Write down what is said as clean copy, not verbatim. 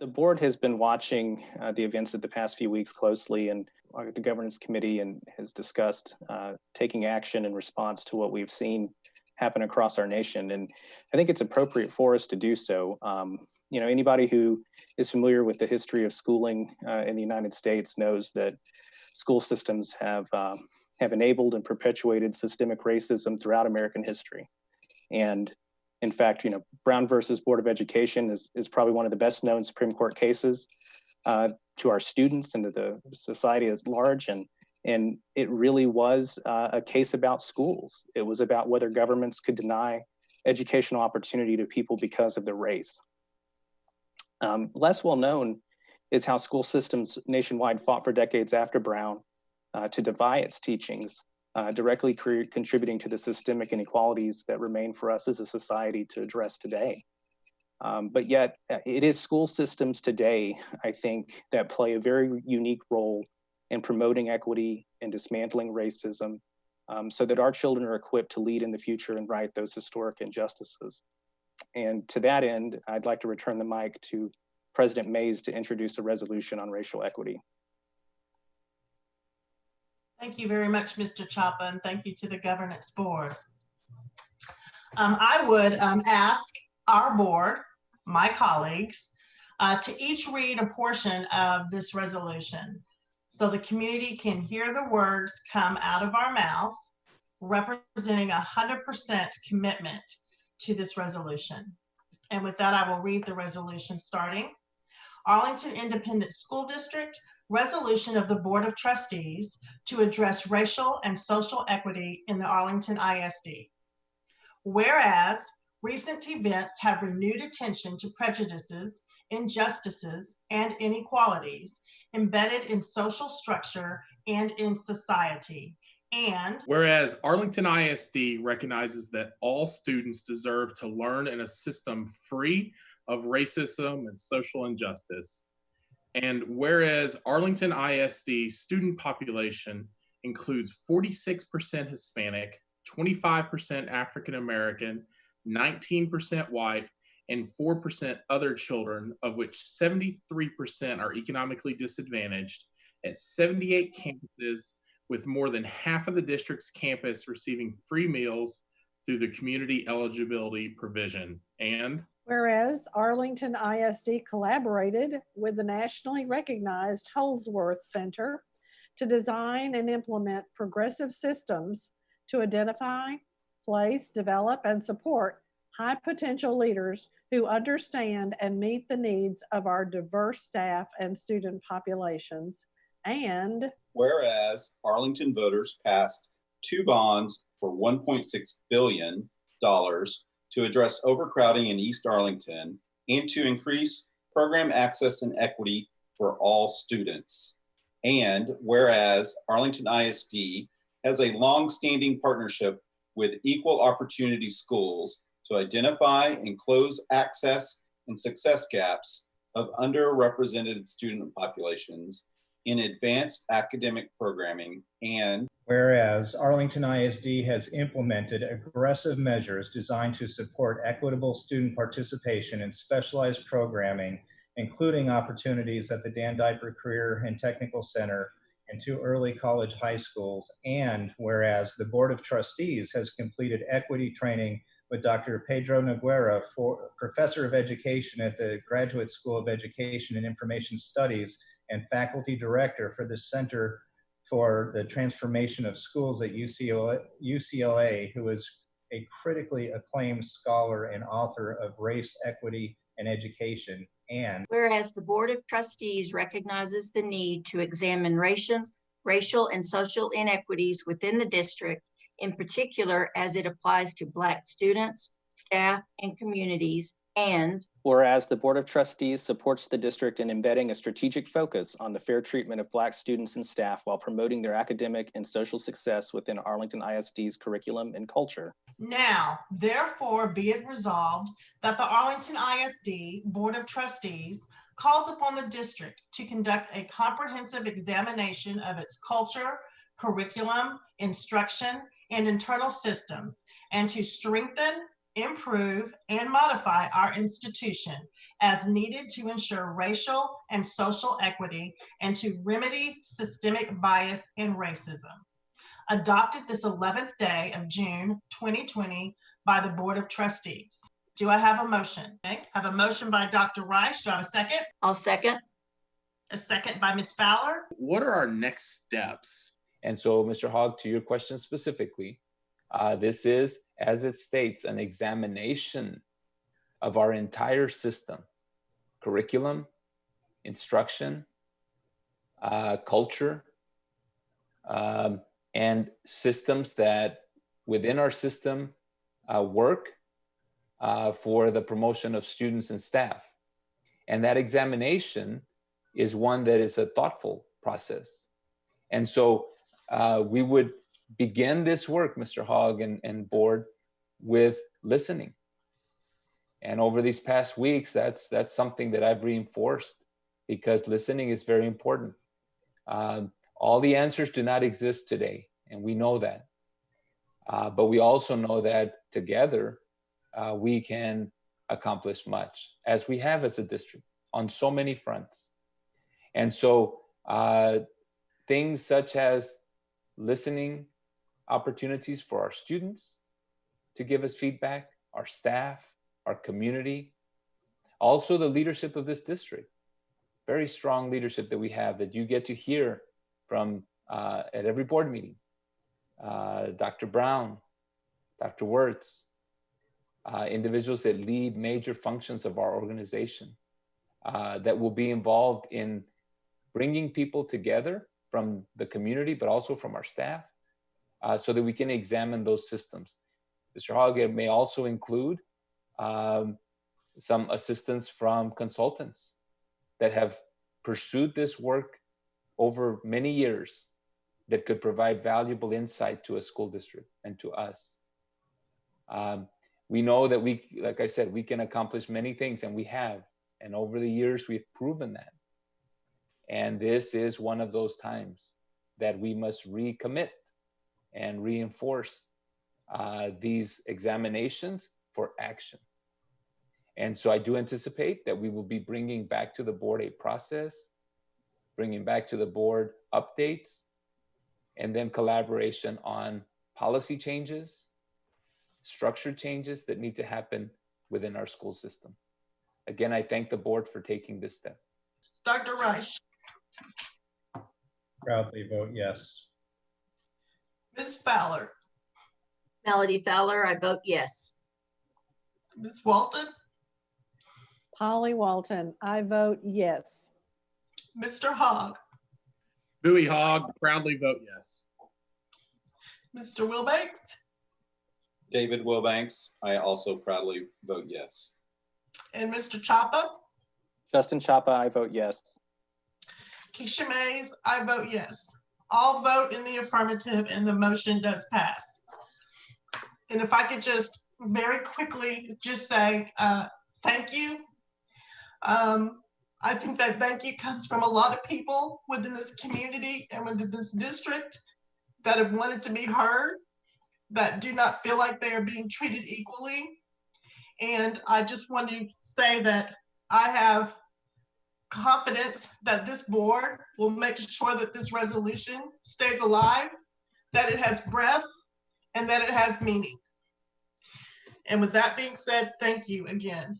The board has been watching the events of the past few weeks closely, and the governance committee has discussed taking action in response to what we've seen happen across our nation. And I think it's appropriate for us to do so. Anybody who is familiar with the history of schooling in the United States knows that school systems have enabled and perpetuated systemic racism throughout American history. And in fact, Brown versus Board of Education is probably one of the best known Supreme Court cases to our students and to the society at large. And it really was a case about schools. It was about whether governments could deny educational opportunity to people because of their race. Less well known is how school systems nationwide fought for decades after Brown to defy its teachings, directly contributing to the systemic inequalities that remain for us as a society to address today. But yet, it is school systems today, I think, that play a very unique role in promoting equity and dismantling racism so that our children are equipped to lead in the future and right those historic injustices. And to that end, I'd like to return the mic to President Mays to introduce a resolution on racial equity. Thank you very much, Mr. Chapa, and thank you to the Governance Board. I would ask our board, my colleagues, to each read a portion of this resolution so the community can hear the words come out of our mouth, representing 100% commitment to this resolution. And with that, I will read the resolution starting. Arlington Independent School District, resolution of the Board of Trustees to address racial and social equity in the Arlington ISD. Whereas recent events have renewed attention to prejudices, injustices, and inequalities embedded in social structure and in society. And whereas Arlington ISD recognizes that all students deserve to learn in a system free of racism and social injustice. And whereas Arlington ISD student population includes 46% Hispanic, 25% African American, 19% white, and 4% other children, of which 73% are economically disadvantaged at 78 campuses, with more than half of the district's campus receiving free meals through the community eligibility provision. And whereas Arlington ISD collaborated with the nationally recognized Holdsworth Center to design and implement progressive systems to identify, place, develop, and support high potential leaders who understand and meet the needs of our diverse staff and student populations. And whereas Arlington voters passed 2 bonds for $1.6 billion to address overcrowding in East Arlington and to increase program access and equity for all students. And whereas Arlington ISD has a long-standing partnership with Equal Opportunity Schools to identify and close access and success gaps of underrepresented student populations in advanced academic programming. And whereas Arlington ISD has implemented aggressive measures designed to support equitable student participation in specialized programming, including opportunities at the Dan Diaper Career and Technical Center and 2 early college high schools. And whereas the Board of Trustees has completed equity training with Dr. Pedro Noguera, Professor of Education at the Graduate School of Education and Information Studies and Faculty Director for the Center for the Transformation of Schools at UCLA, who is a critically acclaimed scholar and author of Race, Equity, and Education. And whereas the Board of Trustees recognizes the need to examine racial and social inequities within the district, in particular as it applies to Black students, staff, and communities. And whereas the Board of Trustees supports the district in embedding a strategic focus on the fair treatment of Black students and staff while promoting their academic and social success within Arlington ISD's curriculum and culture. Now, therefore, be it resolved that the Arlington ISD Board of Trustees calls upon the district to conduct a comprehensive examination of its culture, curriculum, instruction, and internal systems, and to strengthen, improve, and modify our institution as needed to ensure racial and social equity and to remedy systemic bias and racism. Adopted this 11th day of June 2020 by the Board of Trustees. Do I have a motion? Okay. I have a motion by Dr. Reich. Do I have a second? I'll second. A second by Ms. Fowler. What are our next steps? And so, Mr. Hogg, to your question specifically, this is, as it states, an examination of our entire system, curriculum, instruction, culture, and systems that within our system work for the promotion of students and staff. And that examination is one that is a thoughtful process. And so we would begin this work, Mr. Hogg and board, with listening. And over these past weeks, that's something that I've reinforced, because listening is very important. All the answers do not exist today, and we know that. But we also know that together, we can accomplish much, as we have as a district on so many fronts. And so things such as listening opportunities for our students to give us feedback, our staff, our community, also the leadership of this district, very strong leadership that we have that you get to hear from at every board meeting. Dr. Brown, Dr. Wirtz, individuals that lead major functions of our organization that will be involved in bringing people together from the community, but also from our staff, so that we can examine those systems. Mr. Hogg, it may also include some assistance from consultants that have pursued this work over many years that could provide valuable insight to a school district and to us. We know that like I said, we can accomplish many things, and we have. And over the years, we've proven that. And this is one of those times that we must recommit and reinforce these examinations for action. And so I do anticipate that we will be bringing back to the board a process, bringing back to the board updates, and then collaboration on policy changes, structure changes that need to happen within our school system. Again, I thank the board for taking this step. Dr. Reich. Proudly vote yes. Ms. Fowler. Melody Fowler, I vote yes. Ms. Walton. Polly Walton, I vote yes. Mr. Hogg. Bowie Hogg, proudly vote yes. Mr. Wilbanks. David Wilbanks, I also proudly vote yes. And Mr. Chapa. Justin Chapa, I vote yes. Keisha Mays, I vote yes. All vote in the affirmative, and the motion does pass. And if I could just very quickly just say thank you. I think that thank you comes from a lot of people within this community and within this district that have wanted to be heard, that do not feel like they are being treated equally. And I just want to say that I have confidence that this board will make sure that this resolution stays alive, that it has breath, and that it has meaning. And with that being said, thank you again.